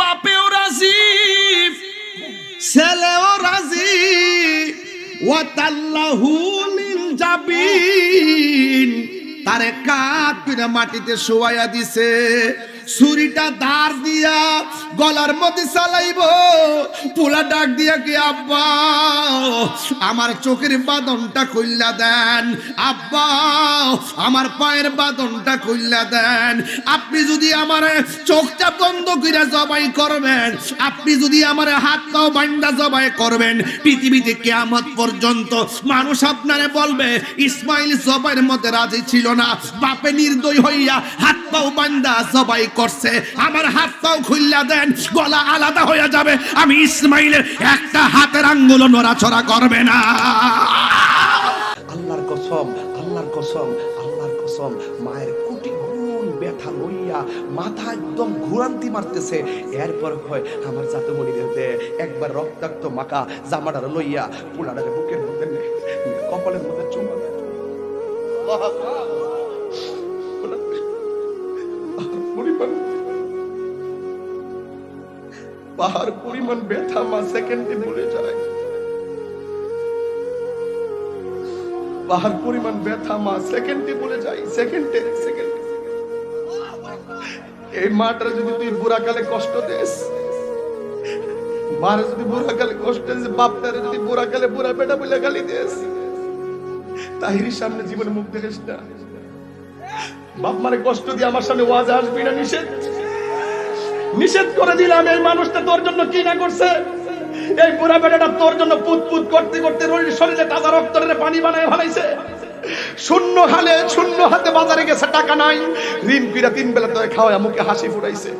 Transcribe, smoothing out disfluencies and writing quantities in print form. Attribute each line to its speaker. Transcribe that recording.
Speaker 1: বাপেও রাজি, ছেলেও রাজি। ওয়াতাল্লাহু লিল জাবিন, তারে কাত করে মাটিতে শোয়াইয়া দিছে। ছুরিটা ধার দিয়া গলার মধ্যে চালাইব। পোলা ডাক দিয়া কি, আব্বা আমার চোখের বাঁধনটা খুইল্লা দেন, আব্বা আমার পায়ের বাঁধনটা খুইল্লা দেন। আপনি যদি আমার চোখটা বন্ধ কইরা জবাই করবেন, আপনি যদি আমার হাত পাও বান্দা জবাই করবেন, পৃথিবীতে কিয়ামত পর্যন্ত মানুষ আপনারে বলবে ইসমাইল জবাইয়ের মধ্যে রাজি ছিল না, বাপে নির্দয় হইয়া হাত পাও বান্দা জবাই করছে। আমার হাত পাও খুইল্লা দেন, গলা আলাদা হয়ে যাবে, আমি ইসমাইলের একটা হাতের আঙ্গুল নড়াচড়া করবে না।
Speaker 2: আল্লাহর কসম, আল্লাহর কসম, আল্লাহর কসম, মায়ের কোটি গুণ ব্যথা লইয়া মাথা একদম ঘুরান্তি মারতেছে। এরপর হয় আমার জাতমণি দেবে একবার রক্তাক্ত মাখা জামাটার লইয়া পোলাটারে বুকের মধ্যে নে, কপালের মধ্যে চুমা দেয়। পাহাড় পরিমাণ ব্যথা মা সেকেন্ডে ভুলে যায়। পাহাড় পরিমাণ ব্যথা মা সেকেন্ডে বলে যায়, সেকেন্ডে। এই মাটার যদি তুই বুড়াকালে কষ্ট দেস, মার যদি বুড়াকালে কষ্ট দিস, বাপটারে যদি বুড়াকালে বুড়া বেটা বলে গালি দেস, তাহিরির সামনে জীবনে মুখ দেখিস না। বাপ মারে কষ্ট দিয়ে আমার সামনে ওয়াজ আসবি না, নিষেধ করে দিলাম। এই মানুষটা তোর জন্য কি না করছে, এই বুড়া বেটাটা তোর জন্য পুত পুত করতে করতে শরীরে তাজা রক্তের পানি বানায় ফেলাইছে। শূন্য হাতে বাজারে গেছে, টাকা নাই, ঋণ পিরা 3 বেলা তোর খাওয়া, মুখে হাসি ফুটাইছে।